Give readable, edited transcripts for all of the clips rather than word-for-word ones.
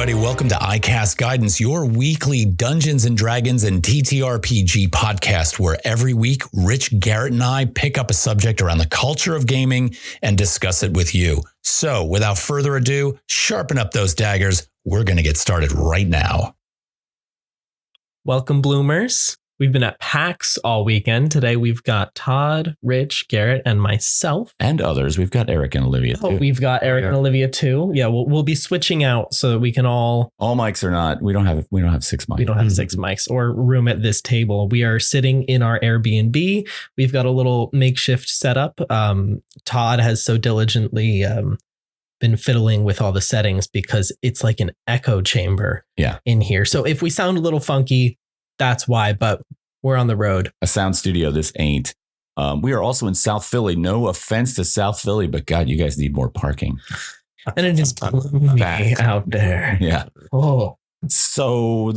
everybody. Welcome to iCast Guidance, your weekly Dungeons and Dragons and TTRPG podcast, where every week Rich, Garrett, and I pick up a subject around the culture of gaming and discuss it with you. So, without further ado, sharpen up those daggers. We're going to get started right now. Welcome, Bloomers. We've been at PAX all weekend. Today we've got Todd, Rich, Garrett, and myself. And others. We've got Eric and Olivia too. Oh, we've got Eric and Olivia too. Yeah, we'll be switching out so that we can all mics are not. We don't have 6 mics. We don't have 6 mics or room at this table. We are sitting in our Airbnb. We've got a little makeshift setup. Todd has so diligently been fiddling with all the settings because it's like an echo chamber in here. So if we sound a little funky, that's why, but we're on the road. A sound studio, this ain't. We are also in South Philly. No offense to South Philly, but God, you guys need more parking. And it is gloomy out there. Yeah. Oh. So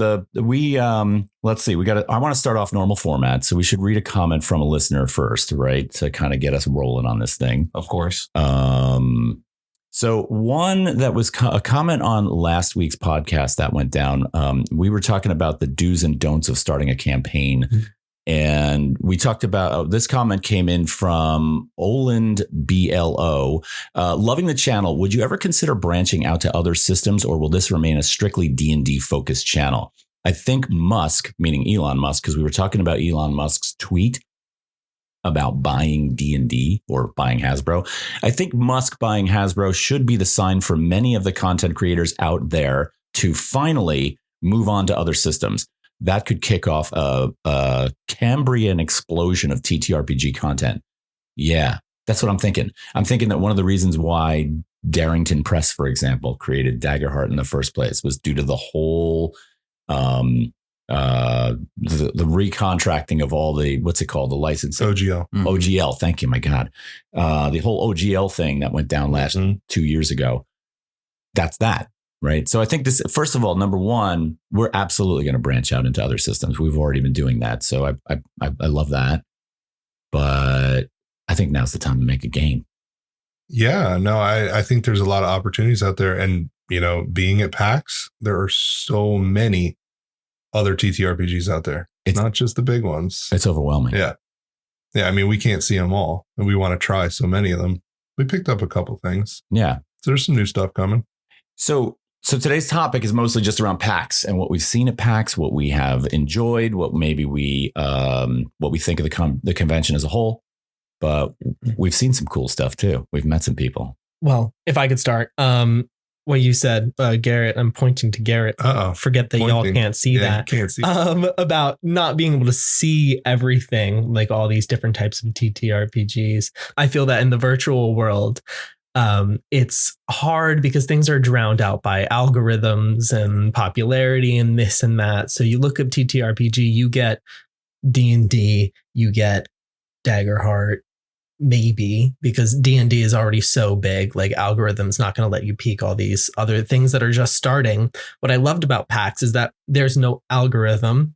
let's see. I want to start off normal format. So we should read a comment from a listener first, right? To kind of get us rolling on this thing. Of course. So one that was a comment on last week's podcast that went down. We were talking about the do's and don'ts of starting a campaign. Mm-hmm. And we talked about this comment came in from Oland BLO. Loving the channel. Would you ever consider branching out to other systems, or will this remain a strictly D&D focused channel? I think Musk, meaning Elon Musk, because we were talking about Elon Musk's tweet about buying D&D or buying Hasbro. I think Musk buying Hasbro should be the sign for many of the content creators out there to finally move on to other systems. That could kick off a Cambrian explosion of TTRPG content. Yeah, that's what I'm thinking. I'm thinking that one of the reasons why Darrington Press, for example, created Daggerheart in the first place was due to the whole the recontracting of all the, what's it called? The licensing. OGL. Mm-hmm. OGL. Thank you. My God. The whole OGL thing that went down last 2 years ago. That's that. Right. So I think this, first of all, number one, we're absolutely going to branch out into other systems. We've already been doing that. So I love that. But I think now's the time to make a game. Yeah, no, I think there's a lot of opportunities out there. And, being at PAX, there are so many other TTRPGs out there. It's not just the big ones. It's overwhelming. Yeah. Yeah. I mean, we can't see them all and we want to try so many of them. We picked up a couple things. Yeah. So there's some new stuff coming. So today's topic is mostly just around PAX and what we've seen at PAX, what we have enjoyed, what maybe what we think of the convention as a whole. But we've seen some cool stuff too. We've met some people. Well, if I could start, what you said, Garrett, I'm pointing to Garrett. Forget that y'all can't see that. Can't see. About not being able to see everything, like all these different types of TTRPGs. I feel that in the virtual world, it's hard because things are drowned out by algorithms and popularity and this and that. So you look up TTRPG, you get D&D, you get Daggerheart, maybe, because D&D is already so big, like algorithms not going to let you peek all these other things that are just starting. What I loved about PAX is that there's no algorithm.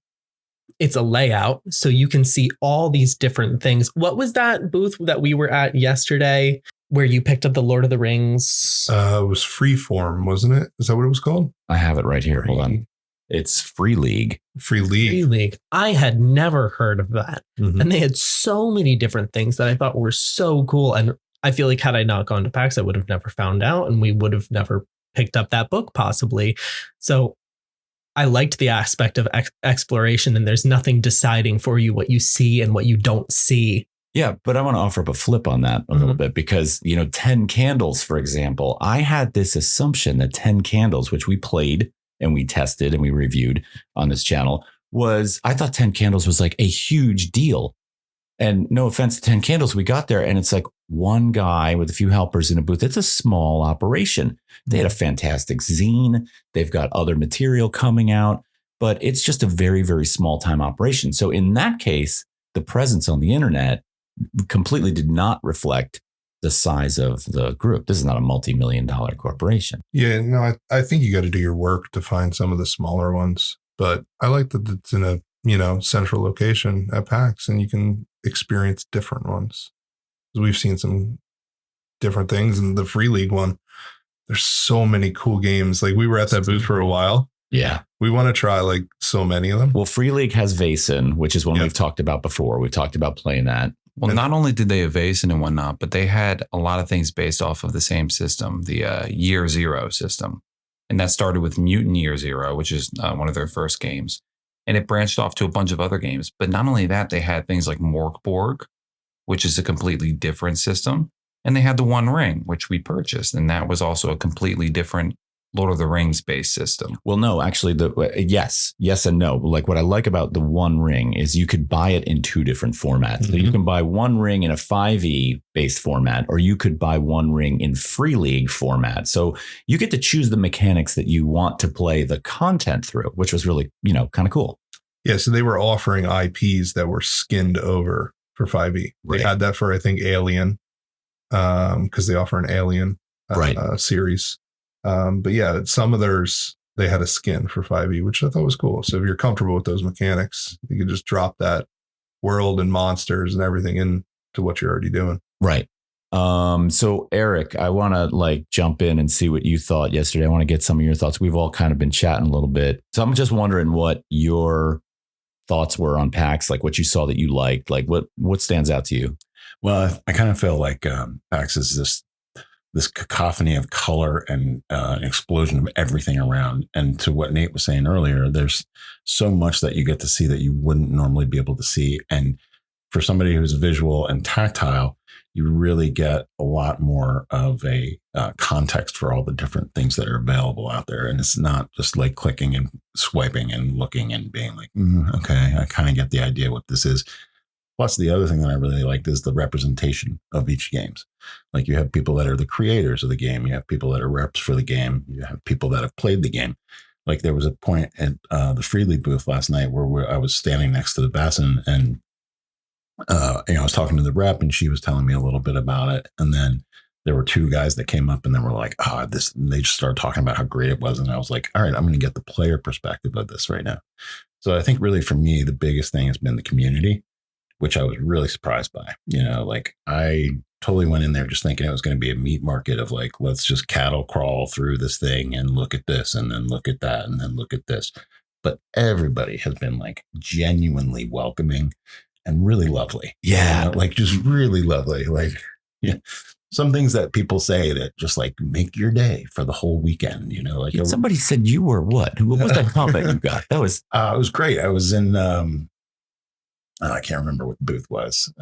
It's a layout, so you can see all these different things. What was that booth that we were at yesterday where you picked up the Lord of the Rings? It was Freeform, wasn't it? Is that what it was called? I have it right here. Hold on. It's Free League. Free League. I had never heard of that. Mm-hmm. And they had so many different things that I thought were so cool. And I feel like had I not gone to PAX, I would have never found out and we would have never picked up that book possibly. So I liked the aspect of exploration, and there's nothing deciding for you what you see and what you don't see. Yeah, but I want to offer up a flip on that a little bit because, 10 Candles, for example, I had this assumption that 10 Candles, which we played and we tested and we reviewed on this channel, I thought 10 Candles was like a huge deal. And no offense to 10 Candles, we got there and it's like one guy with a few helpers in a booth. It's a small operation. They had a fantastic zine. They've got other material coming out, but it's just a very, very small time operation. So in that case, the presence on the internet completely did not reflect the size of the group. This is not a multi-million-dollar corporation. Yeah, no, I think you got to do your work to find some of the smaller ones. But I like that it's in a central location at PAX, and you can experience different ones. We've seen some different things, and the Free League one, there's so many cool games. Like we were at that booth for a while. Yeah. We want to try like so many of them. Well, Free League has Vaesen, which is one we've talked about before. We've talked about playing that. Well, not only did they have Vaesen and whatnot, but they had a lot of things based off of the same system, the Year Zero system. And that started with Mutant Year Zero, which is one of their first games. And it branched off to a bunch of other games. But not only that, they had things like Morkborg, which is a completely different system. And they had the One Ring, which we purchased. And that was also a completely different Lord of the Rings based system. Well, no, actually, yes and no. Like what I like about the One Ring is you could buy it in two different formats. Mm-hmm. So you can buy One Ring in a 5e based format, or you could buy One Ring in Free League format. So you get to choose the mechanics that you want to play the content through, which was really, kind of cool. Yeah. So they were offering IPs that were skinned over for 5e. Right. They had that for, I think, Alien, because they offer an Alien series. But yeah, some of theirs, they had a skin for 5e, which I thought was cool. So if you're comfortable with those mechanics, you can just drop that world and monsters and everything into what you're already doing. Right. So Eric, I want to jump in and see what you thought yesterday. I want to get some of your thoughts. We've all kind of been chatting a little bit. So I'm just wondering what your thoughts were on PAX, like what you saw that you liked, like what stands out to you? Well, I kind of feel like PAX is this cacophony of color and an explosion of everything around. And to what Nate was saying earlier, there's so much that you get to see that you wouldn't normally be able to see. And for somebody who's visual and tactile, you really get a lot more of a context for all the different things that are available out there. And it's not just like clicking and swiping and looking and being like, okay, I kind of get the idea what this is. Plus, the other thing that I really liked is the representation of each games. Like you have people that are the creators of the game. You have people that are reps for the game. You have people that have played the game. Like there was a point at the Free League booth last night where I was standing next to the Bassin and I was talking to the rep and she was telling me a little bit about it. And then there were two guys that came up and they were like, this, and they just started talking about how great it was. And I was like, all right, I'm going to get the player perspective of this right now. So I think really for me, the biggest thing has been the community, which I was really surprised by. I totally went in there just thinking it was going to be a meat market of let's just cattle crawl through this thing and look at this and then look at that and then look at this. But everybody has been genuinely welcoming and really lovely. Yeah. Just really lovely. Some things that people say that just make your day for the whole weekend, somebody said you were what? What was that comment you got? That was, it was great. I was in, I can't remember what the booth was.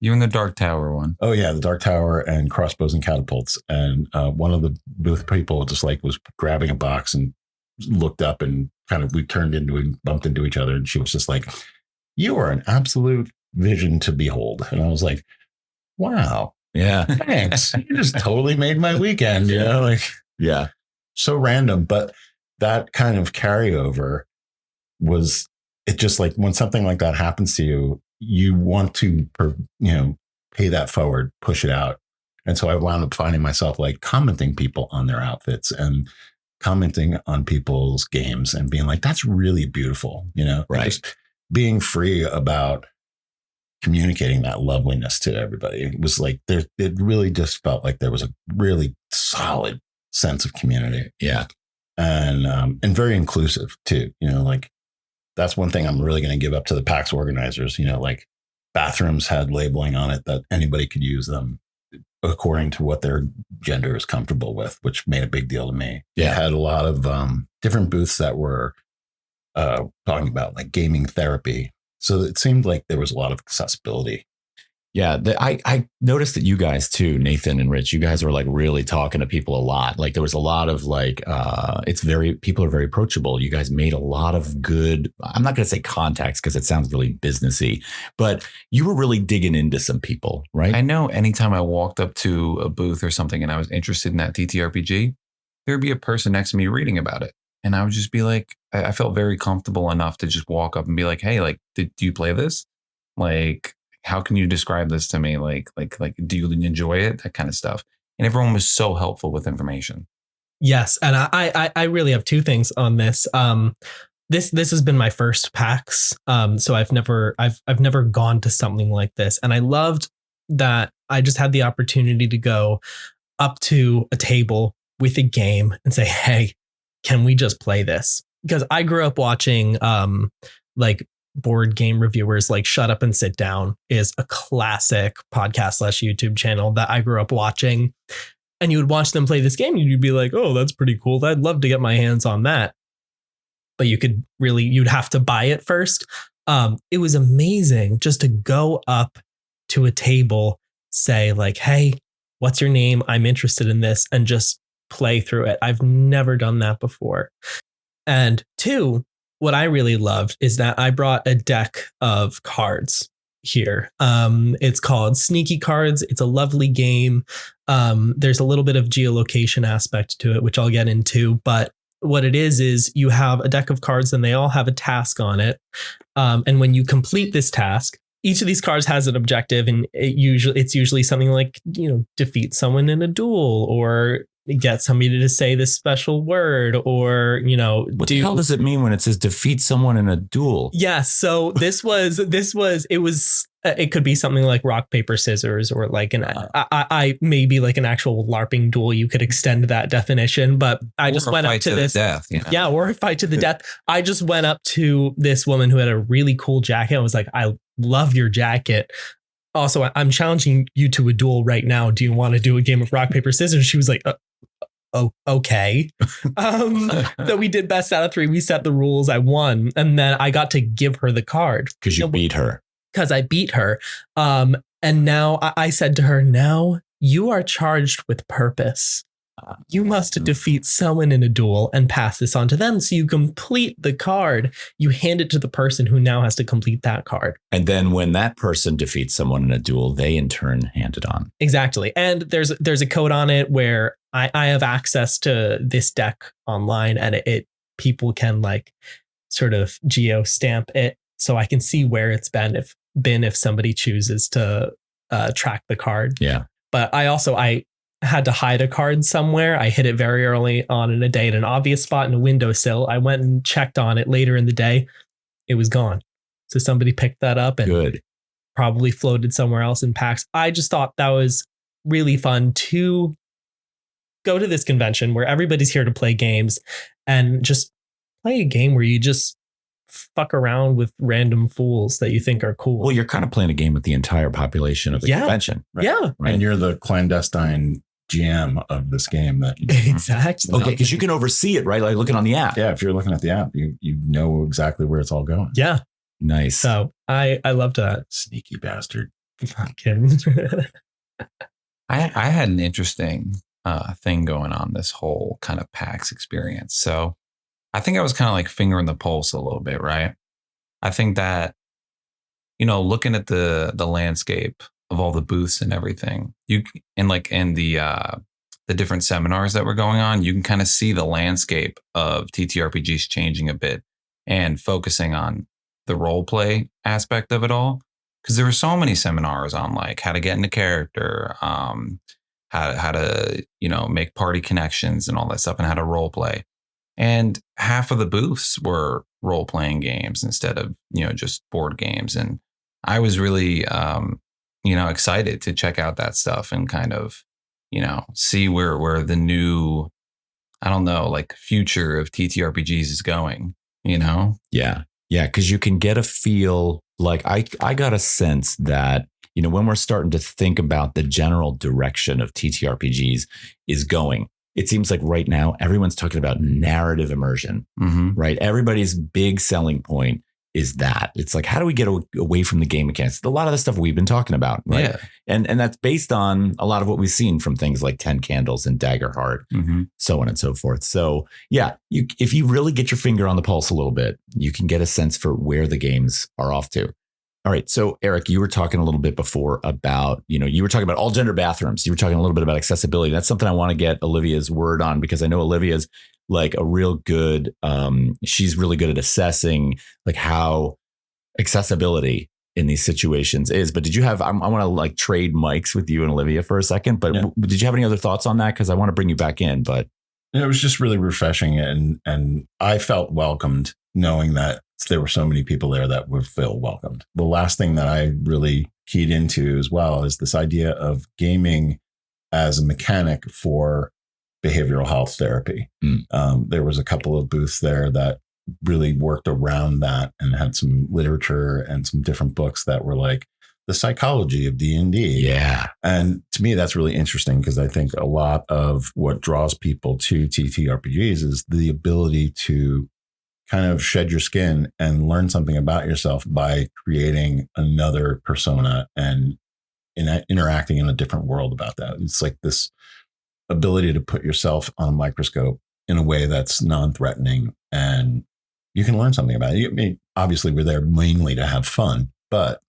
You're in the Dark Tower one. Oh yeah, the Dark Tower and crossbows and catapults. And one of the booth people just was grabbing a box and looked up and we turned into and bumped into each other. And she was just like, "You are an absolute vision to behold." And I was like, "Wow, yeah, thanks. You just totally made my weekend." Yeah, so random, but that kind of carryover was. It just when something like that happens to you, you want to, pay that forward, push it out. And so I wound up finding myself commenting people on their outfits and commenting on people's games and being like, that's really beautiful, right. Just being free about communicating that loveliness to everybody. It was it really just felt like there was a really solid sense of community. Yeah. And very inclusive too, that's one thing I'm really going to give up to the PAX organizers. Bathrooms had labeling on it that anybody could use them according to what their gender is comfortable with, which made a big deal to me. Yeah. It had a lot of different booths that were talking about gaming therapy. So it seemed like there was a lot of accessibility. Yeah, I noticed that you guys too, Nathan and Rich, you guys were really talking to people a lot. There was a lot of people are very approachable. You guys made a lot of good, I'm not going to say contacts because it sounds really businessy, but you were really digging into some people, right? I know anytime I walked up to a booth or something and I was interested in that TTRPG, there'd be a person next to me reading about it. And I would just be I felt very comfortable enough to just walk up and be like, hey, do you play this? How can you describe this to me? Do you enjoy it? That kind of stuff. And everyone was so helpful with information. Yes. And I really have two things on this. This has been my first PAX. So I've never gone to something like this. And I loved that I just had the opportunity to go up to a table with a game and say, hey, can we just play this? Because I grew up watching like board game reviewers, like Shut Up and Sit Down is a classic podcast / YouTube channel that I grew up watching. And you would watch them play this game and you'd be like, oh, that's pretty cool. I'd love to get my hands on that. But you'd have to buy it first. It was amazing just to go up to a table, say like, hey, what's your name? I'm interested in this, and just play through it. I've never done that before. And 2, what I really loved is that I brought a deck of cards here. It's called Sneaky Cards. It's a lovely game. There's a little bit of geolocation aspect to it, which I'll get into. But what it is you have a deck of cards and they all have a task on it. And when you complete this task, each of these cards has an objective, and it's usually something like, defeat someone in a duel, or get somebody to say this special word, or, what the hell does it mean when it says defeat someone in a duel? Yeah. So it could be something like rock, paper, scissors, or like maybe like an actual LARPing duel. You could extend that definition, but I just went up to this. Death, Yeah. Or a fight to the death. I just went up to this woman who had a really cool jacket. I was like, I love your jacket. Also, I'm challenging you to a duel right now. Do you want to do a game of rock, paper, scissors? She was like, oh, okay. So we did best out of 3. We set the rules. I won. And then I got to give her the card. Because you beat her. Because I beat her. And now I said to her, now you are charged with purpose. You must defeat someone in a duel and pass this on to them. So you complete the card. You hand it to the person who now has to complete that card. And then when that person defeats someone in a duel, they in turn hand it on. Exactly. And there's a code on it where I have access to this deck online, and people can like sort of geo stamp it, so I can see where it's been if somebody chooses to track the card. Yeah. But I had to hide a card somewhere. I hid it very early on in the day in an obvious spot in a windowsill. I went and checked on it later in the day. It was gone. So somebody picked that up and probably floated somewhere else in PAX. I just thought that was really fun to go to this convention where everybody's here to play games, and just play a game where you just fuck around with random fools that you think are cool. Well, you're kind of playing a game with the entire population of the convention. Right? Yeah. Right. And you're the clandestine GM of this game. Exactly. Okay, because you can oversee it, right? Like looking on the app. Yeah, if you're looking at the app, you know exactly where it's all going. Yeah. Nice. So I loved that. Sneaky bastard. Fucking. I had an interesting thing going on this whole kind of PAX experience. So I think I was kind of like fingering the pulse a little bit, right? I think that, looking at the landscape of all the booths and everything, in the different seminars that were going on, you can kind of see the landscape of TTRPGs changing a bit and focusing on the role play aspect of it all. Because there were so many seminars on like how to get into character, how to make party connections and all that stuff, and how to role play. And half of the booths were role playing games instead of just board games. And I was really excited to check out that stuff and kind of see where the new, I don't know, like future of TTRPGs is going. Yeah, because you can get a feel. Like I got a sense that, when we're starting to think about the general direction of TTRPGs is going, it seems like right now everyone's talking about narrative immersion, right? Everybody's big selling point is that it's like, how do we get away from the game mechanics? A lot of the stuff we've been talking about, right? Yeah. And that's based on a lot of what we've seen from things like 10 Candles and Daggerheart, so on and so forth. So yeah, if you really get your finger on the pulse a little bit, you can get a sense for where the games are off to. All right. So Eric, you were talking a little bit before about, you were talking about all gender bathrooms. You were talking a little bit about accessibility. That's something I want to get Olivia's word on, because I know Olivia's like a real good, she's really good at assessing like how accessibility in these situations is. But did you have, I want to like trade mics with you and Olivia for a second, but did you have any other thoughts on that? Because I want to bring you back in, but. It was just really refreshing. And I felt welcomed knowing that there were so many people there that would feel welcomed. The last thing that I really keyed into as well is this idea of gaming as a mechanic for behavioral health therapy. There was a couple of booths there that really worked around that and had some literature and some different books that were like the psychology of D&D. Yeah. And to me, that's really interesting because I think a lot of what draws people to TTRPGs is the ability to kind of shed your skin and learn something about yourself by creating another persona and interacting in a different world about that. It's like this ability to put yourself on a microscope in a way that's non-threatening, and you can learn something about it. I mean, obviously, we're there mainly to have fun, but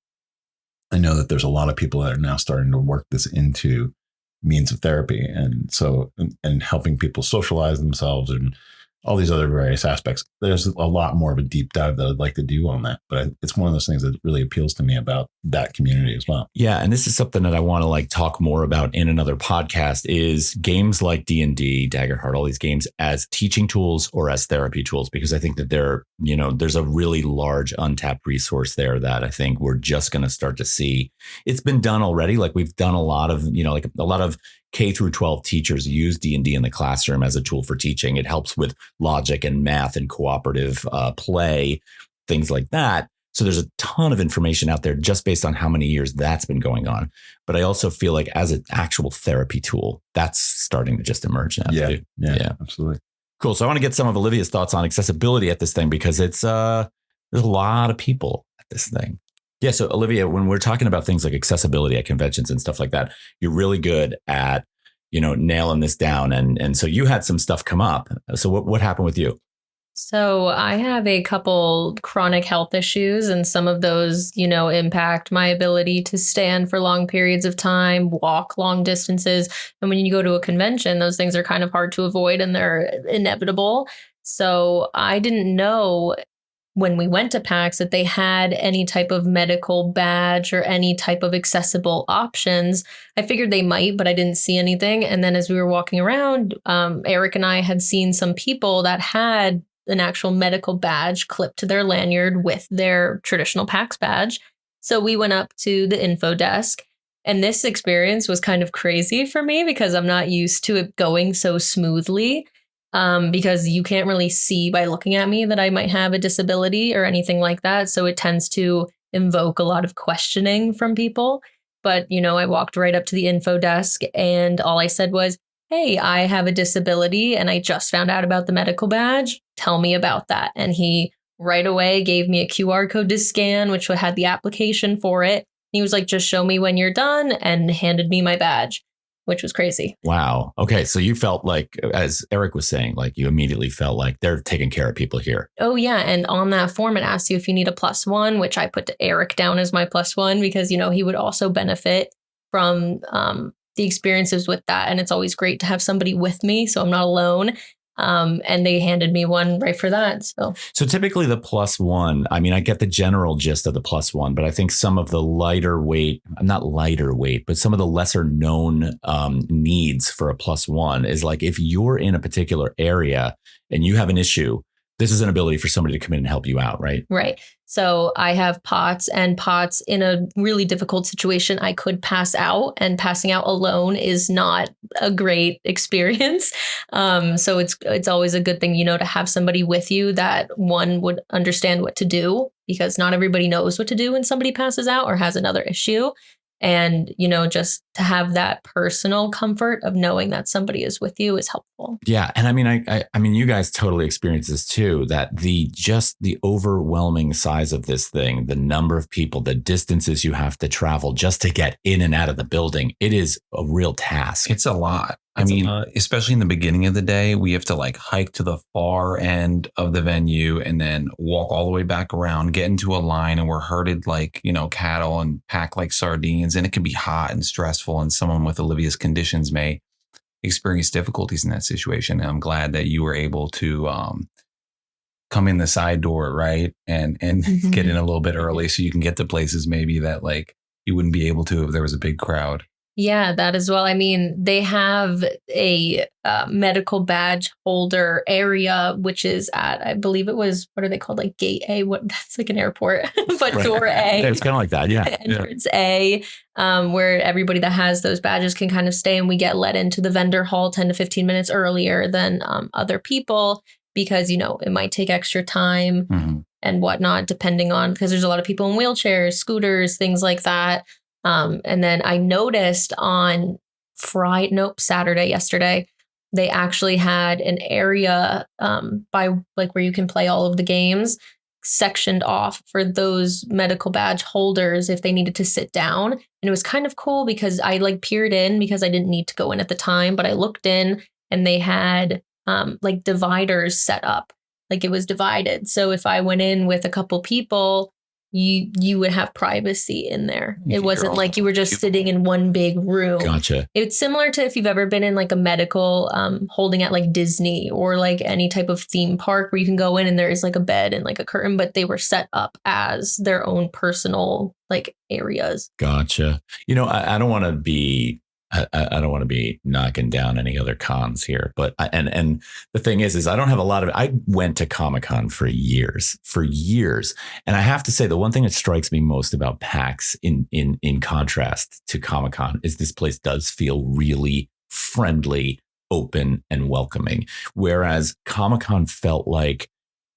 I know that there's a lot of people that are now starting to work this into means of therapy, and so and helping people socialize themselves and all these other various aspects. There's a lot more of a deep dive that I'd like to do on that, but it's one of those things that really appeals to me about that community as well. Yeah. And this is something that I want to like talk more about in another podcast is games like D&D, Daggerheart, all these games as teaching tools or as therapy tools, because I think that there's a really large untapped resource there that I think we're just going to start to see. It's been done already. Like we've done a lot of, like a lot of K through 12 teachers use D&D in the classroom as a tool for teaching. It helps with logic and math and cooperative play, things like that. So there's a ton of information out there just based on how many years that's been going on. But I also feel like as an actual therapy tool, that's starting to just emerge now. Yeah, absolutely. Cool. So I want to get some of Olivia's thoughts on accessibility at this thing, because it's there's a lot of people at this thing. Yeah. So Olivia, when we're talking about things like accessibility at conventions and stuff like that, you're really good at, nailing this down. And so you had some stuff come up. So what happened with you? So I have a couple chronic health issues, and some of those, impact my ability to stand for long periods of time, walk long distances. And when you go to a convention, those things are kind of hard to avoid and they're inevitable. So I didn't know when we went to PAX that they had any type of medical badge or any type of accessible options. I figured they might, but I didn't see anything. And then as we were walking around, Eric and I had seen some people that had an actual medical badge clipped to their lanyard with their traditional PAX badge. So we went up to the info desk, and this experience was kind of crazy for me because I'm not used to it going so smoothly. Because you can't really see by looking at me that I might have a disability or anything like that. So it tends to invoke a lot of questioning from people. But, I walked right up to the info desk and all I said was, "Hey, I have a disability and I just found out about the medical badge. Tell me about that." And he right away gave me a QR code to scan, which had the application for it. He was like, "Just show me when you're done," and handed me my badge, which was crazy. Wow. Okay. So you felt like, as Eric was saying, like you immediately felt like they're taking care of people here. Oh, yeah. And on that form, it asks you if you need a +1, which I put Eric down as my +1 because, he would also benefit from the experiences with that. And it's always great to have somebody with me, so I'm not alone. And they handed me one right for that. So typically the +1, I mean, I get the general gist of the +1, but I think some of the not lighter weight, but some of the lesser known needs for a +1 is like, if you're in a particular area and you have an issue, this is an ability for somebody to come in and help you out, right? Right. So I have POTS, and POTS in a really difficult situation, I could pass out, and passing out alone is not a great experience. So it's always a good thing, to have somebody with you that one would understand what to do, because not everybody knows what to do when somebody passes out or has another issue. And, just to have that personal comfort of knowing that somebody is with you is helpful. Yeah. And I mean, I mean, you guys totally experience this too, that the overwhelming size of this thing, the number of people, the distances you have to travel just to get in and out of the building, it is a real task. It's a lot. I mean, especially in the beginning of the day, we have to like hike to the far end of the venue and then walk all the way back around, get into a line, and we're herded like, cattle and packed like sardines. And it can be hot and stressful. And someone with Olivia's conditions may experience difficulties in that situation. And I'm glad that you were able to come in the side door, right? And Mm-hmm. get in a little bit early so you can get to places maybe that like you wouldn't be able to if there was a big crowd. Yeah, that as well. I mean, they have a medical badge holder area, which is at, I believe it was, what are they called? Like gate A? What? That's like an airport, but Right. door A. It's kind of like that. Yeah. Entrance A, where everybody that has those badges can kind of stay, and we get let into the vendor hall 10 to 15 minutes earlier than other people because, you know, it might take extra time and whatnot, depending on, because there's a lot of people in wheelchairs, scooters, things like that. And then I noticed on Saturday, yesterday, they actually had an area by like where you can play all of the games sectioned off for those medical badge holders if they needed to sit down. And it was kind of cool because I like peered in because I didn't need to go in at the time, but I looked in and they had like dividers set up, like it was divided. So if I went in with a couple people, you would have privacy in there. It wasn't like you were just sitting in one big room. Gotcha. It's similar to if you've ever been in like a medical holding at like Disney or like any type of theme park where you can go in and there is like a bed and like a curtain, but they were set up as their own personal like areas. Gotcha. You know, I don't want to be I don't want to be knocking down any other cons here, but and the thing is I don't have a lot of. I went to Comic-Con for years, and I have to say the one thing that strikes me most about PAX, in contrast to Comic-Con, is this place does feel really friendly, open, and welcoming, whereas Comic-Con felt like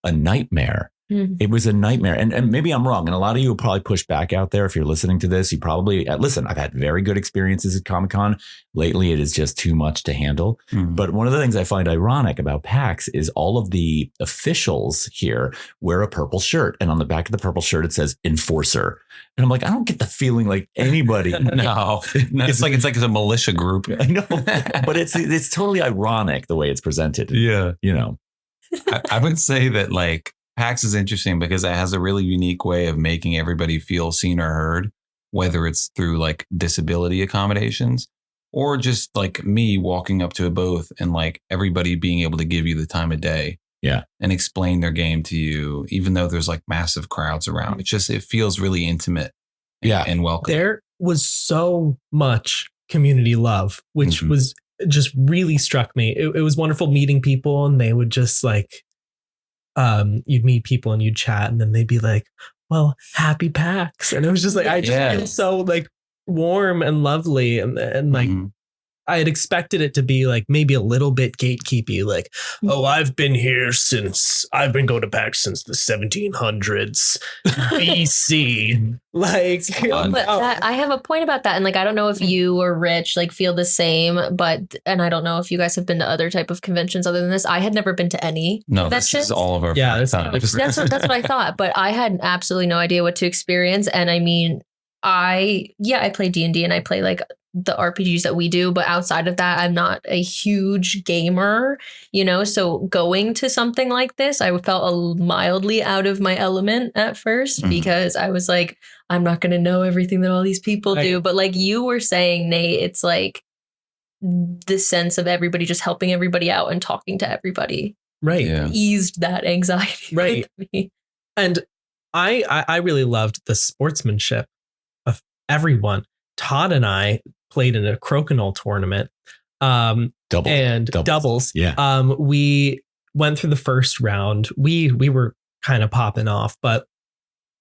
a nightmare. It was a nightmare. And maybe I'm wrong. And a lot of you will probably push back out there. If you're listening to this, you probably listen, I've had very good experiences at Comic-Con. Lately, it is just too much to handle. But one of the things I find ironic about PAX is all of the officials here wear a purple shirt. And on the back of the purple shirt, it says Enforcer. And I'm like, I don't get the feeling like anybody. No, it's like it's a militia group. I know, but it's totally ironic the way it's presented. Yeah. You know, I would say that like PAX is interesting because it has a really unique way of making everybody feel seen or heard, whether it's through like disability accommodations or just like me walking up to a booth and like everybody being able to give you the time of day. Yeah. And explain their game to you, even though there's like massive crowds around. It feels really intimate. And welcome. There was so much community love, which was just really struck me. It was wonderful meeting people, and they would just like, you'd meet people and you'd chat, and then they'd be like, well, happy PAX. And it was just like, I just feel so like warm and lovely. And like, I had expected it to be like maybe a little bit gatekeepy, like, oh, I've been going to PAX since the 1700s BC. Like, but I have a point about that. And like, I don't know if you or Rich like feel the same, and I don't know if you guys have been to other type of conventions other than this. I had never been to any. No, this is all of our that's that's what I thought, but I had absolutely no idea what to experience. And I mean, I play D&D and I play like the RPGs that we do, but outside of that, I'm not a huge gamer, you know, so going to something like this, I felt mildly out of my element at first because I was like, I'm not going to know everything that all these people do. But like you were saying, Nate, it's like the sense of everybody just helping everybody out and talking to everybody. Right. Yeah. Eased that anxiety. Right. With me. And I really loved the sportsmanship of everyone. Todd and I played in a crokinole tournament. Doubles. Yeah. We went through the first round. We were kind of popping off, but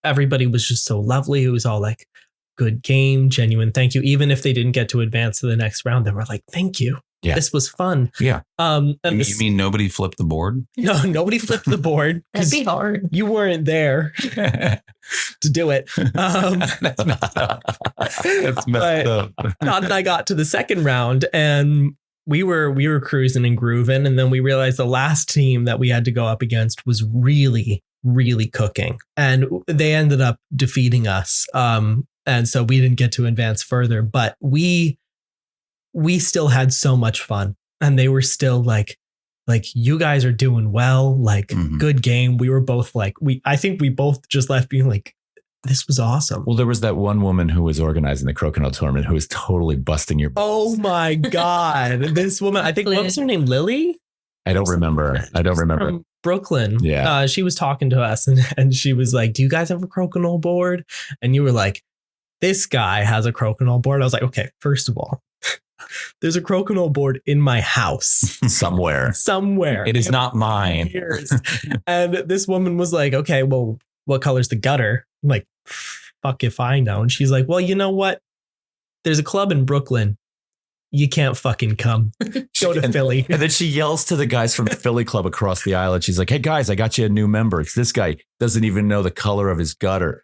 everybody was just so lovely. It was all like, good game, genuine thank you. Even if they didn't get to advance to the next round, they were like, thank you. Yeah. This was fun. Yeah. And you mean nobody flipped the board? No, nobody flipped the board. That'd be hard. You weren't there to do it. That's messed up. That's messed up. Todd and I got to the second round and we were cruising and grooving. And then we realized the last team that we had to go up against was really, really cooking. And they ended up defeating us. And so we didn't get to advance further, but we still had so much fun, and they were still like you guys are doing well, like good game. We were both like, I think we both just left being like, this was awesome. Well, there was that one woman who was organizing the crokinole tournament who was totally busting your balls. Oh my God. This woman, I think, what was her name? Lily? I don't remember. From Brooklyn. Yeah. She was talking to us and she was like, do you guys have a crokinole board? And you were like, this guy has a crokinole board. I was like, okay, first of all, there's a crokinole board in my house somewhere. It is not mine. And this woman was like, okay, well, what color's the gutter? I'm like, fuck if I know. And she's like, well, you know what? There's a club in Brooklyn. You can't fucking come. Go to Philly. And then she yells to the guys from the Philly club across the aisle. And she's like, hey, guys, I got you a new member. It's this guy. Doesn't even know the color of his gutter.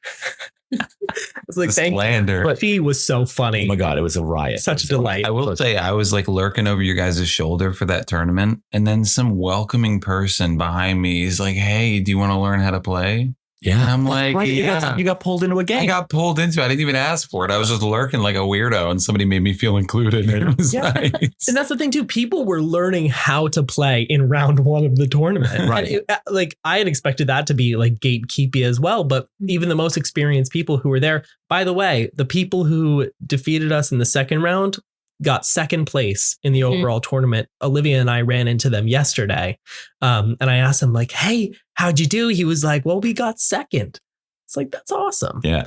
It's like, thank slander. But she was so funny. Oh, my God. It was a riot. Such a delight. I will say I was like lurking over your guys' shoulder for that tournament. And then some welcoming person behind me is like, hey, do you want to learn how to play? Yeah. And I'm like, right. yeah. You got pulled into a game. I got pulled into it. I didn't even ask for it. I was just lurking like a weirdo and somebody made me feel included. It was nice. And that's the thing too. People were learning how to play in round 1 of the tournament. Right. And like I had expected that to be like gatekeepy as well. But even the most experienced people who were there, by the way, the people who defeated us in the second round got second place in the overall tournament. Olivia and I ran into them yesterday. And I asked him like, hey, how'd you do? He was like, well, we got second. It's like, that's awesome. Yeah.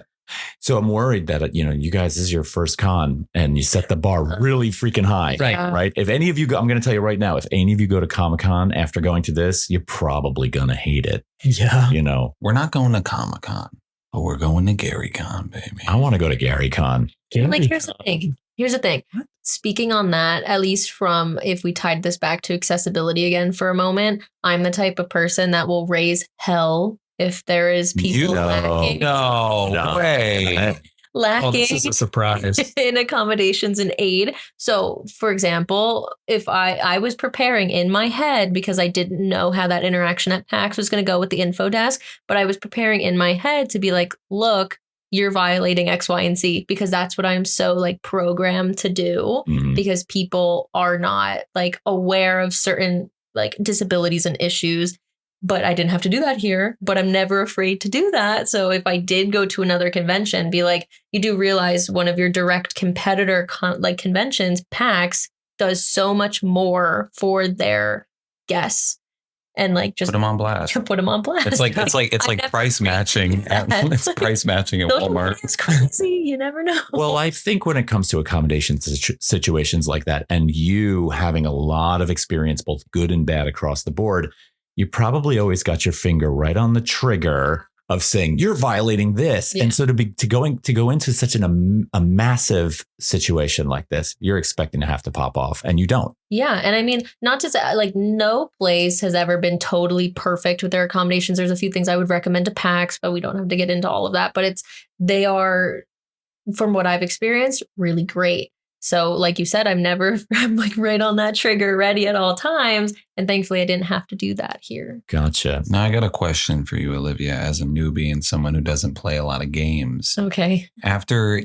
So I'm worried that, you guys, this is your first con and you set the bar really freaking high. Right. Right. If any of you go, I'm going to tell you right now, if any of you go to Comic-Con after going to this, you're probably going to hate it. Yeah. We're not going to Comic-Con, but we're going to GaryCon, baby. I want to go to GaryCon. Like, here's the thing. Speaking on that, at least from if we tied this back to accessibility again for a moment, I'm the type of person that will raise hell if there is people lacking. No way. Oh, this is a surprise. In accommodations and aid. So, for example, if I was preparing in my head because I didn't know how that interaction at PAX was going to go with the info desk, but I was preparing in my head to be like, look, you're violating X, Y, and Z, because that's what I'm so like programmed to do, because people are not like aware of certain like disabilities and issues. But I didn't have to do that here, but I'm never afraid to do that. So if I did go to another convention, be like, you do realize one of your direct competitor conventions, PAX, does so much more for their guests. And like just put them on blast. Put them on blast. It's like price matching. It's price matching at Walmart. It's crazy. You never know. Well, I think when it comes to accommodation situations like that, and you having a lot of experience, both good and bad across the board, you probably always got your finger right on the trigger of saying you're violating this. Yeah. And so to go into such a massive situation like this, you're expecting to have to pop off, and you don't. Yeah. And I mean, not just like no place has ever been totally perfect with their accommodations. There's a few things I would recommend to PAX, but we don't have to get into all of that. But they are, from what I've experienced, really great. So like you said, I'm like right on that trigger, ready at all times. And thankfully I didn't have to do that here. Gotcha. Now I got a question for you, Olivia, as a newbie and someone who doesn't play a lot of games. Okay. After,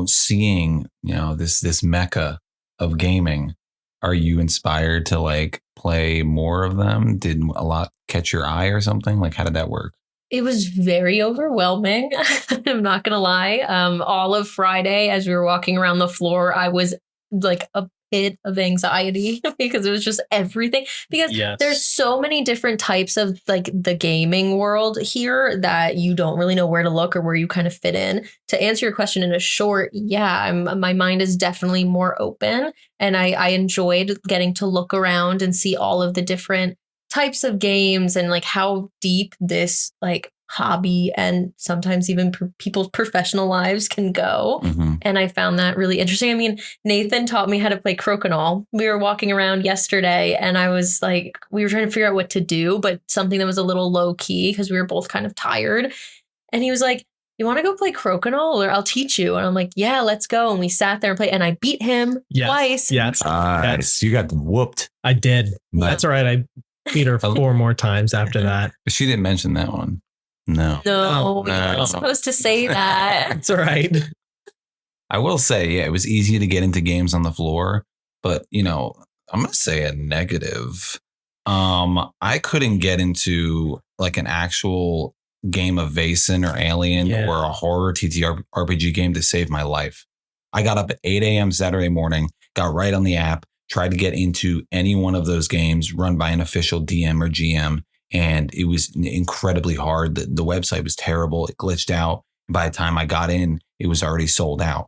seeing, this mecca of gaming, are you inspired to like play more of them? Did a lot catch your eye or something? Like, how did that work? It was very overwhelming. I'm not going to lie. All of Friday, as we were walking around the floor, I was like a pit of anxiety because it was just everything. Because there's so many different types of like the gaming world here that you don't really know where to look or where you kind of fit in. To answer your question in a short, my mind is definitely more open. And I enjoyed getting to look around and see all of the different types of games and like how deep this like hobby and sometimes even people's professional lives can go. And I found that really interesting. I mean, Nathan taught me how to play crokinole. We were walking around yesterday and I was like, we were trying to figure out what to do, but something that was a little low key because we were both kind of tired. And he was like, you want to go play crokinole or I'll teach you? And I'm like, yeah, let's go. And we sat there and played and I beat him twice. Yes. Nice. You got whooped. I did. That's all right. I beat her 4 more times after that. But she didn't mention that one. No, you're not supposed to say that. It's all right. I will say, it was easy to get into games on the floor, but I'm going to say a negative. I couldn't get into like an actual game of Vaesen or Alien or a horror TTRPG game to save my life. I got up at 8 a.m. Saturday morning, got right on the app, tried to get into any one of those games run by an official DM or GM. And it was incredibly hard. The website was terrible. It glitched out. By the time I got in, it was already sold out.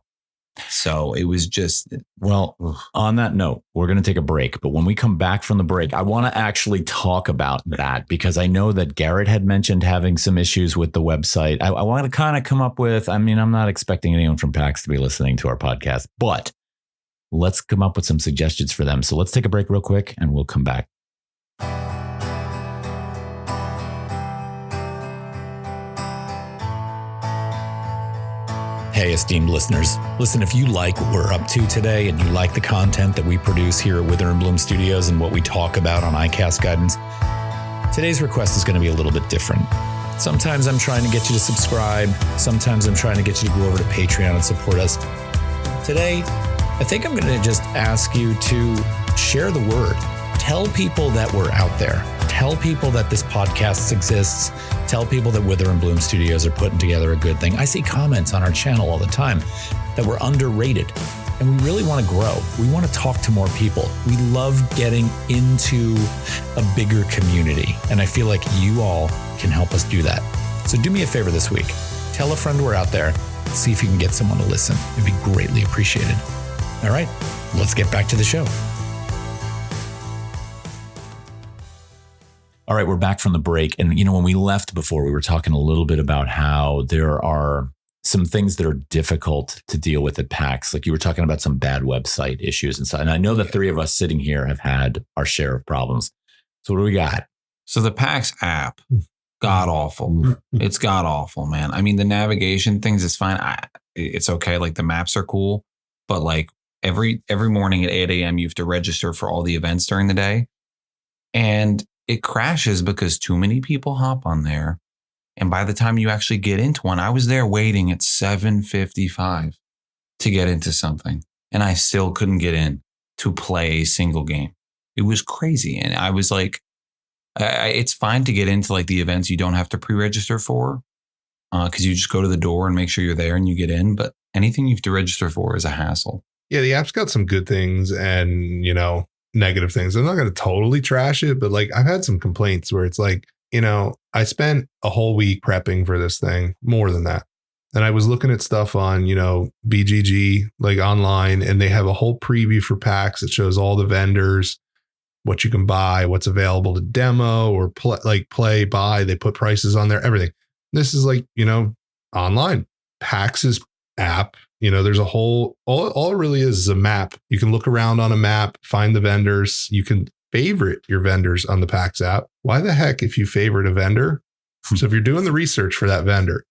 So it was just, well, on that note, we're going to take a break. But when we come back from the break, I want to actually talk about that, because I know that Garrett had mentioned having some issues with the website. I want to kind of come up with, I mean, I'm not expecting anyone from PAX to be listening to our podcast, but let's come up with some suggestions for them. So let's take a break real quick and we'll come back. Hey, esteemed listeners. Listen, if you like what we're up to today and you like the content that we produce here at Wither and Bloom Studios and what we talk about on iCast Guidance, today's request is going to be a little bit different. Sometimes I'm trying to get you to subscribe. Sometimes I'm trying to get you to go over to Patreon and support us. Today, I think I'm going to just ask you to share the word. Tell people that we're out there. Tell people that this podcast exists. Tell people that Wither and Bloom Studios are putting together a good thing. I see comments on our channel all the time that we're underrated, and we really want to grow. We want to talk to more people. We love getting into a bigger community, and I feel like you all can help us do that. So do me a favor this week. Tell a friend we're out there. See if you can get someone to listen. It'd be greatly appreciated. All right, let's get back to the show. All right, we're back from the break. And, when we left before, we were talking a little bit about how there are some things that are difficult to deal with at PAX. Like you were talking about some bad website issues and stuff. And I know the three of us sitting here have had our share of problems. So what do we got? So the PAX app, god awful. It's god awful, man. I mean, the navigation things is fine. It's okay. Like the maps are cool. But like every morning at 8 a.m., you have to register for all the events during the day. And it crashes because too many people hop on there. And by the time you actually get into one, I was there waiting at 7:55 to get into something. And I still couldn't get in to play a single game. It was crazy. And I was like, it's fine to get into like the events you don't have to pre-register for, because you just go to the door and make sure you're there and you get in. But anything you have to register for is a hassle. Yeah, the app's got some good things and, negative things. I'm not going to totally trash it, but like I've had some complaints where it's like, I spent a whole week prepping for this thing, more than that. And I was looking at stuff on, BGG, like online, and they have a whole preview for PAX that shows all the vendors, what you can buy, what's available to demo or play, buy. They put prices on there, everything. This is like, online. PAX's app. There's a whole, all it really is a map. You can look around on a map, find the vendors. You can favorite your vendors on the PAX app. Why the heck, if you favorite a vendor? So if you're doing the research for that vendor,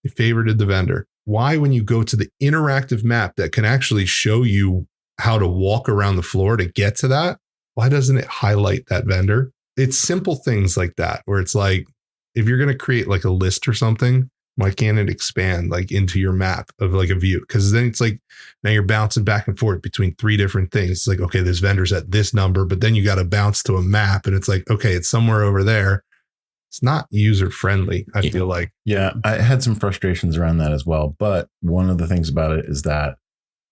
you favorited the vendor. Why, when you go to the interactive map that can actually show you how to walk around the floor to get to that, why doesn't it highlight that vendor? It's simple things like that, where it's like, if you're going to create like a list or something, why can't it expand like into your map of like a view? Because then it's like now you're bouncing back and forth between three different things. It's like, okay, this vendor's at this number, but then you got to bounce to a map and it's like, okay, it's somewhere over there. It's not user friendly, I feel like. Yeah, I had some frustrations around that as well. But one of the things about it is that,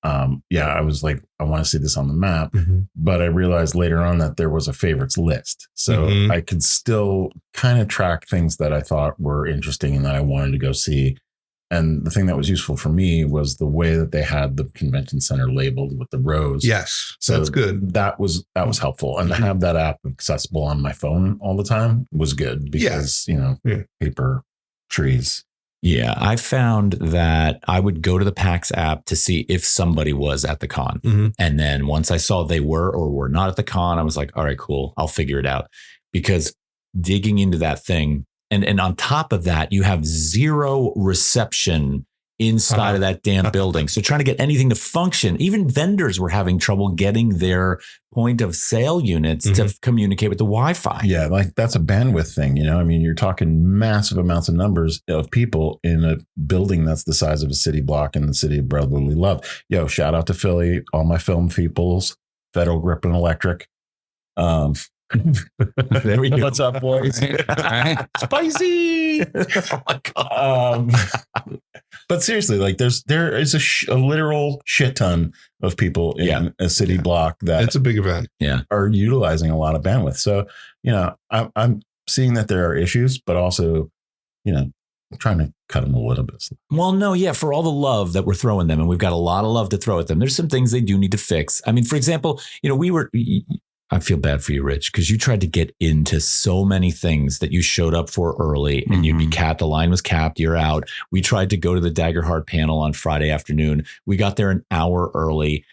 I was like, I want to see this on the map. Mm-hmm. But I realized later on that there was a favorites list. So I could still kind of track things that I thought were interesting and that I wanted to go see. And the thing that was useful for me was the way that they had the convention center labeled with the rows. Yes, so that's good. That was helpful. And to have that app accessible on my phone all the time was good because, paper trees. Yeah, I found that I would go to the PAX app to see if somebody was at the con. Mm-hmm. And then once I saw they were or were not at the con, I was like, all right, cool, I'll figure it out. Because digging into that thing, and on top of that, you have zero reception inside of that damn building. So trying to get anything to function, even vendors were having trouble getting their point of sale units to communicate with the Wi-Fi. Yeah, like that's a bandwidth thing. You're talking massive amounts of numbers of people in a building that's the size of a city block in the city of brotherly love. Yo, shout out to Philly, all my film peoples, Federal Grip and Electric. There we go. What's up, boys? Spicy. Oh my God. But seriously, like there is a literal shit ton of people in a city block that it's a big event. Yeah, are utilizing a lot of bandwidth. So I'm seeing that there are issues, but also trying to cut them a little bit. Well, no, yeah, for all the love that we're throwing them, and we've got a lot of love to throw at them, there's some things they do need to fix. I mean, for example, I feel bad for you, Rich, because you tried to get into so many things that you showed up for early and you'd be capped. The line was capped. You're out. We tried to go to the Daggerheart panel on Friday afternoon. We got there an hour early.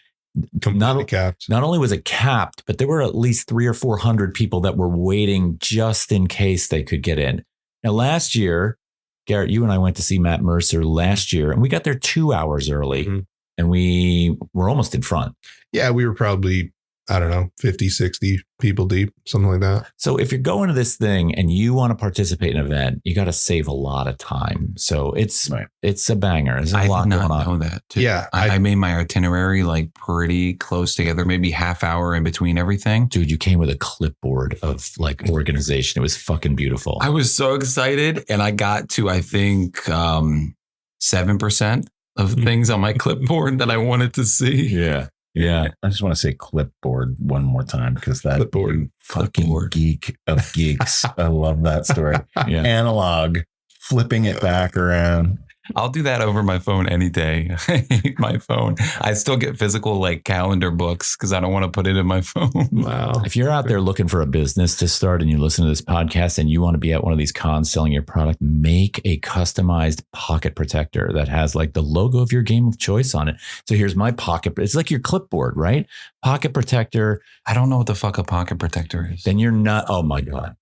Completely capped. Not only was it capped, but there were at least 300 or 400 people that were waiting just in case they could get in. Now, last year, Garrett, you and I went to see Matt Mercer last year, and we got there 2 hours early, and we were almost in front. Yeah, we were probably, I don't know, 50, 60 people deep, something like that. So if you're going to this thing and you want to participate in an event, you got to save a lot of time. So it's a banger. There's a lot going on. I did not know that. Too. Yeah. I made my itinerary like pretty close together, maybe half hour in between everything. Dude, you came with a clipboard of like organization. It was fucking beautiful. I was so excited, and I got to, I think, 7% of things on my clipboard that I wanted to see. Yeah. Yeah. I just want to say clipboard one more time because that Clipboard. fucking geek of geeks. I love that story. Yeah. Analog, flipping it back around. I'll do that over my phone any day. I hate my phone. I still get physical like calendar books because I don't want to put it in my phone. Wow. If you're out there looking for a business to start and you listen to this podcast and you want to be at one of these cons selling your product, make a customized pocket protector that has like the logo of your game of choice on it. So here's my pocket. It's like your clipboard, right? Pocket protector. I don't know what the fuck a pocket protector is. Then you're not. Oh my God.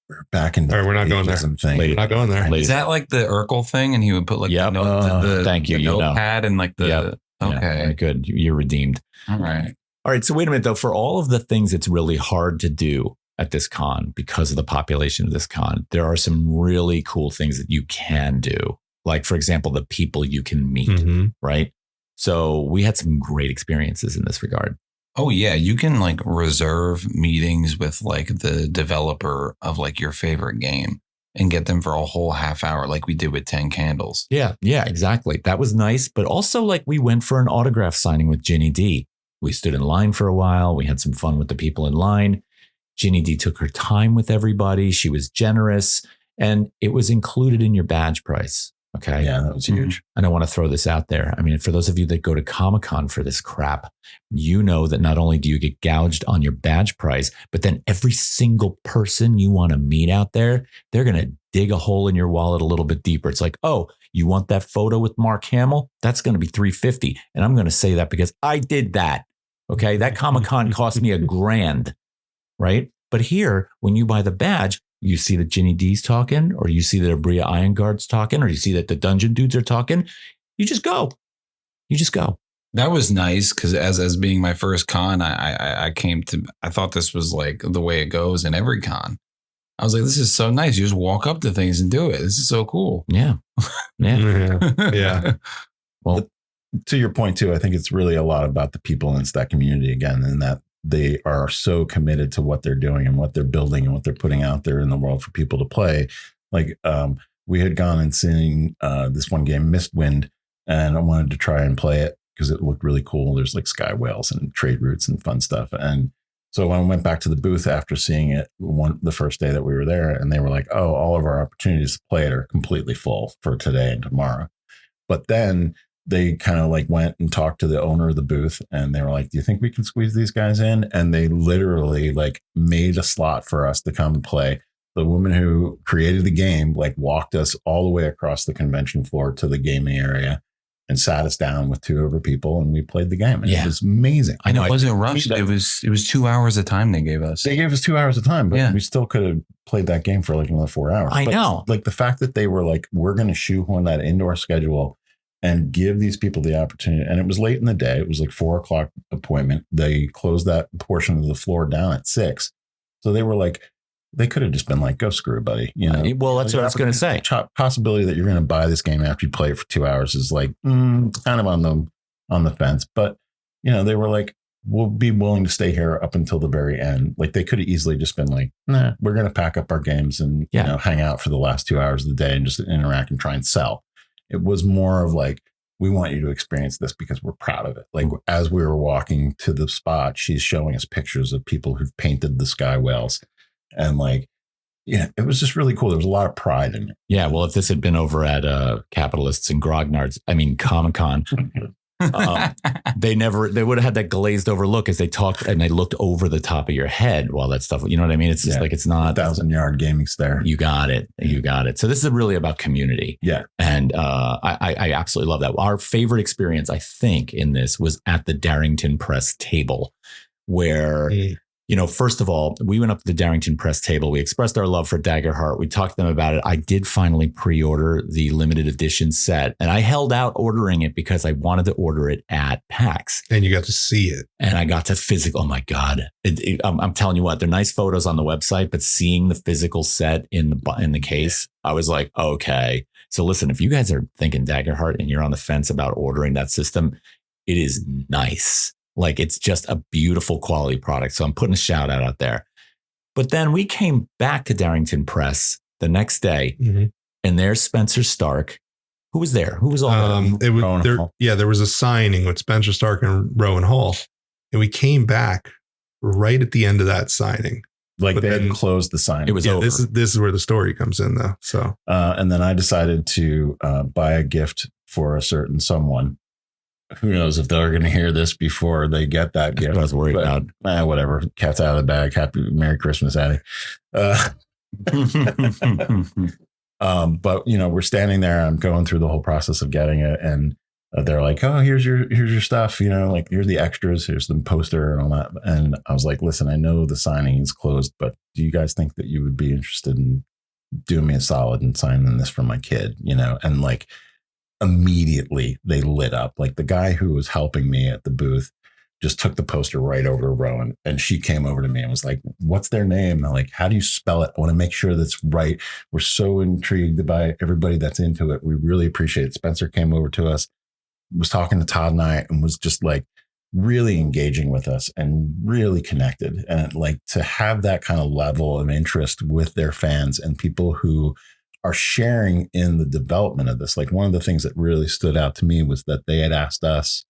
We're back in the All right, we're not going there. thing. We're not going there. Is that like the Urkel thing? And he would put like the thank you. the notepad and like the okay, Yeah, good. You're redeemed. all right. All right. So wait a minute though. For all of the things it's really hard to do at this con because of the population of this con, there are some really cool things that you can do. Like, for example, the people you can meet, right? So we had some great experiences in this regard. Oh yeah, you can like reserve meetings with like the developer of like your favorite game and get them for a whole half hour, like we did with 10 Candles. Yeah, exactly. That was nice. But also, like, we went for an autograph signing with Ginny D. We stood in line for a while. We had some fun with the people in line. Ginny D took her time with everybody. She was generous, and it was included in your badge price. Okay. Yeah, that was huge. And I want to throw this out there. I mean, for those of you that go to Comic-Con for this crap, you know that not only do you get gouged on your badge price, but then every single person you want to meet out there, they're going to dig a hole in your wallet a little bit deeper. It's like, oh, you want that photo with Mark Hamill? That's going to be $350. And I'm going to say that because I did that. Okay. That Comic-Con cost me $1,000. Right. But here, when you buy the badge, you see that Ginny D's talking, or you see that Abria Ironguard's talking, or you see that the dungeon dudes are talking. You just go. That was nice because as being my first con, I thought this was like the way it goes in every con. I was like, this is so nice. You just walk up to things and do it. This is so cool. Yeah. Yeah. Well, to your point too, I think it's really a lot about the people in that community again, and that they are so committed to what they're doing and what they're building and what they're putting out there in the world for people to play. Like we had gone and seen this one game, Mistwind, and I wanted to try and play it because it looked really cool. There's like sky whales and trade routes and fun stuff. And so when I went back to the booth after seeing it the first day that we were there, and they were like, oh, all of our opportunities to play it are completely full for today and tomorrow. But then they kind of like went and talked to the owner of the booth, and they were like, do you think we can squeeze these guys in? And they literally like made a slot for us to come and play. The woman who created the game like walked us all the way across the convention floor to the gaming area and sat us down with 2 other people, and we played the game. And it was amazing. I know it wasn't rushed. It was 2 hours of time they gave us. They gave us 2 hours of time, but we still could have played that game for like another 4 hours. I know. Like the fact that they were like, we're going to shoehorn that indoor schedule and give these people the opportunity. And it was late in the day. It was like 4:00 appointment. They closed that portion of the floor down at 6. So they were like, they could have just been like, go screw it, buddy. You know, well, that's what I was going to say. Possibility that you're going to buy this game after you play it for 2 hours is like kind of on the fence. But, you know, they were like, we'll be willing to stay here up until the very end. Like they could have easily just been like, nah, we're going to pack up our games and, you know, hang out for the last 2 hours of the day and just interact and try and sell. It was more of like, we want you to experience this because we're proud of it. Like as we were walking to the spot, she's showing us pictures of people who've painted the sky whales. And like, yeah, it was just really cool. There was a lot of pride in it. Yeah. Well, if this had been over at Capitalists and Grognards, I mean, Comic-Con, they would have had that glazed over look as they talked and they looked over the top of your head while that stuff, you know what I mean? It's just like, it's not 1,000-yard gaming stare. You got it. You got it. So this is really about community. Yeah. And I absolutely love that. Our favorite experience, I think, in this was at the Darrington Press table where, you know, first of all, we went up to the Darrington Press table. We expressed our love for Daggerheart. We talked to them about it. I did finally pre-order the limited edition set, and I held out ordering it because I wanted to order it at PAX. And you got to see it. And I got to physical. Oh my God. I'm telling you what, they're nice photos on the website, but seeing the physical set in the case, I was like, okay. So listen, if you guys are thinking Daggerheart and you're on the fence about ordering that system, it is nice. Like, it's just a beautiful quality product. So I'm putting a shout out there. But then we came back to Darrington Press the next day, and there's Spencer Stark. Who was there? Who was all there? It was there. There was a signing with Spencer Stark and Rowan Hall, and we came back right at the end of that signing. Like, they hadn't closed the signing. It was over. This is where the story comes in, though. So, and then I decided to buy a gift for a certain someone. Who knows if they're going to hear this before they get that gift? I was worried about. Whatever. Cat's out of the bag. Happy Merry Christmas, Addie. But you know, we're standing there. I'm going through the whole process of getting it, and they're like, "Oh, here's your stuff. You know, like here's the extras. Here's the poster and all that." And I was like, "Listen, I know the signing is closed, but do you guys think that you would be interested in doing me a solid and signing this for my kid?" You know, and like. Immediately they lit up. Like, the guy who was helping me at the booth just took the poster right over to Rowan, and she came over to me and was like, "What's their name?" And I'm like, "How do you spell it? I want to make sure that's right. We're so intrigued by everybody that's into it. We really appreciate it." Spencer came over to us, was talking to Todd and I, and was just like really engaging with us and really connected. And like, to have that kind of level of interest with their fans and people who are sharing in the development of this. Like, one of the things that really stood out to me was that they had asked us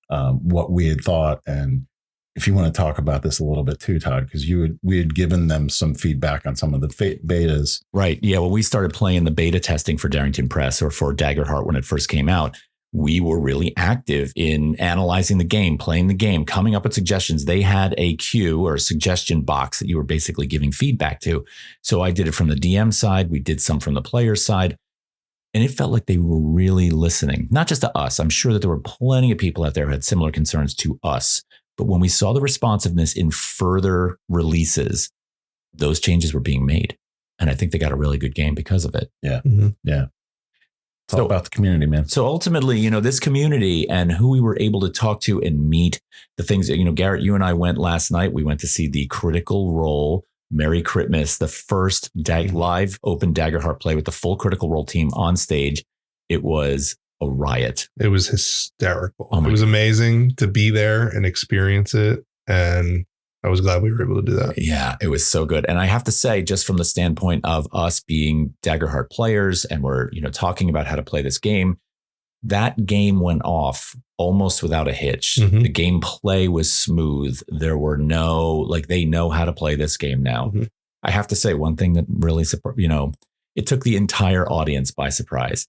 what we had thought. And if you want to talk about this a little bit too, Todd, because we had given them some feedback on some of the betas. Right. Yeah. Well, we started playing the beta testing for Darrington Press, or for Daggerheart when it first came out. We were really active in analyzing the game, playing the game, coming up with suggestions. They had a queue or a suggestion box that you were basically giving feedback to. So I did it from the DM side. We did some from the player side. And it felt like they were really listening, not just to us. I'm sure that there were plenty of people out there who had similar concerns to us. But when we saw the responsiveness in further releases, those changes were being made. And I think they got a really good game because of it. Yeah. Yeah. It's all about the community, man. So ultimately, you know, this community and who we were able to talk to and meet, the things that, you know, Garrett, you and I went last night. We went to see the Critical Role Merry Christmas, the first live open Daggerheart play with the full Critical Role team on stage. It was a riot. It was hysterical. Oh, it was amazing to be there and experience it. And I was glad we were able to do that. Yeah, it was so good. And I have to say, just from the standpoint of us being Daggerheart players and we're, you know, talking about how to play this game, that game went off almost without a hitch. The gameplay was smooth. There were they know how to play this game now. I have to say, one thing that really, you know, it took the entire audience by surprise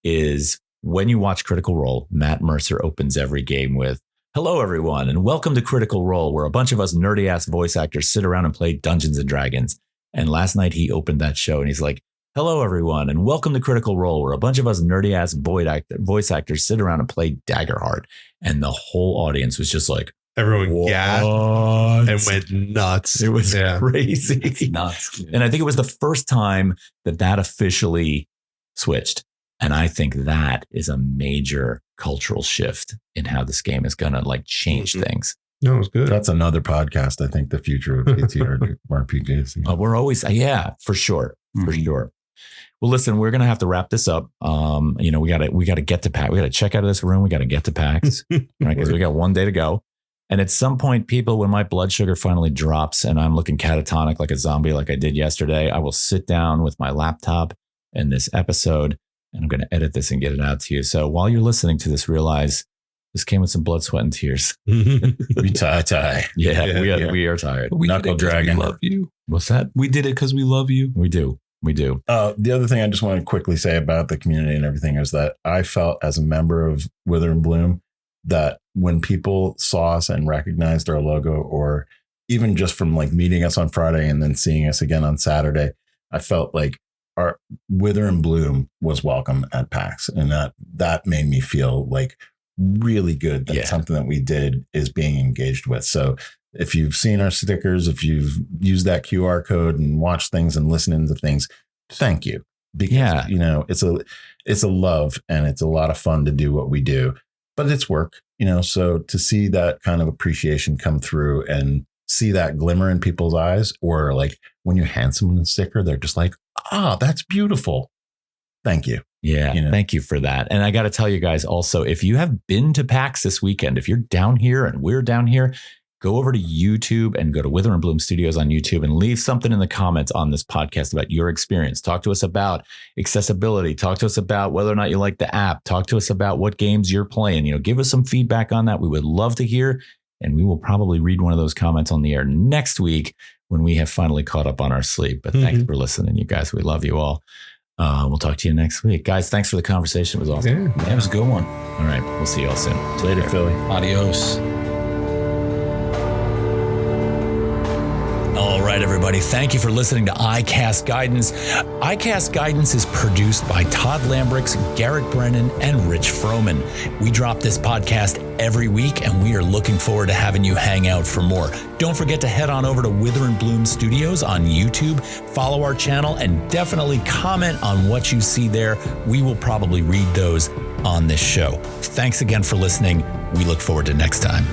is when you watch Critical Role, Matt Mercer opens every game with, "Hello, everyone, and welcome to Critical Role, where a bunch of us nerdy-ass voice actors sit around and play Dungeons & Dragons." And last night he opened that show and he's like, "Hello, everyone, and welcome to Critical Role, where a bunch of us nerdy-ass voice actors sit around and play Daggerheart." And the whole audience was just like, everyone gasped and went nuts. It was crazy. It's nuts. And I think it was the first time that officially switched. And I think that is a major cultural shift in how this game is going to like change things. No, it was good. That's another podcast. I think the future of RPGs. We're always, for sure. For sure. Well, listen, we're going to have to wrap this up. You know, we got to get to PAX. We got to check out of this room. We got to get to PAX, right? Because we got one day to go. And at some point, people, when my blood sugar finally drops and I'm looking catatonic like a zombie, like I did yesterday, I will sit down with my laptop and this episode, and I'm going to edit this and get it out to you. So while you're listening to this, realize this came with some blood, sweat, and tears. We tie. Yeah, we are tired. We Knuckle dragon. Love you. What's that? We did it because we love you. We do. The other thing I just want to quickly say about the community and everything is that I felt as a member of Wither and Bloom that when people saw us and recognized our logo, or even just from like meeting us on Friday and then seeing us again on Saturday, I felt like our Wither and Bloom was welcome at PAX. And that made me feel like really good that something that we did is being engaged with. So if you've seen our stickers, if you've used that QR code and watched things and listened to things, thank you. Because, it's a love and it's a lot of fun to do what we do, but it's work, so to see that kind of appreciation come through and see that glimmer in people's eyes, or like when you hand someone a sticker, they're just like, that's beautiful. Thank you. Yeah. Thank you for that. And I got to tell you guys also, if you have been to PAX this weekend, if you're down here and we're down here, go over to YouTube and go to Wither and Bloom Studios on YouTube and leave something in the comments on this podcast about your experience. Talk to us about accessibility. Talk to us about whether or not you like the app. Talk to us about what games you're playing. Give us some feedback on that. We would love to hear. And we will probably read one of those comments on the air next week when we have finally caught up on our sleep. But thanks for listening, you guys. We love you all. We'll talk to you next week. Guys, thanks for the conversation. It was awesome. Yeah, it was a good one. All right. We'll see you all soon. Later, Philly. Adios. All right, everybody. Thank you for listening to iCast Guidance. iCast Guidance is produced by Todd Lambrix, Garrett Brennan, and Rich Froman. We drop this podcast every week, and we are looking forward to having you hang out for more. Don't forget to head on over to Wither and Bloom Studios on YouTube, follow our channel, and definitely comment on what you see there. We will probably read those on this show. Thanks again for listening. We look forward to next time.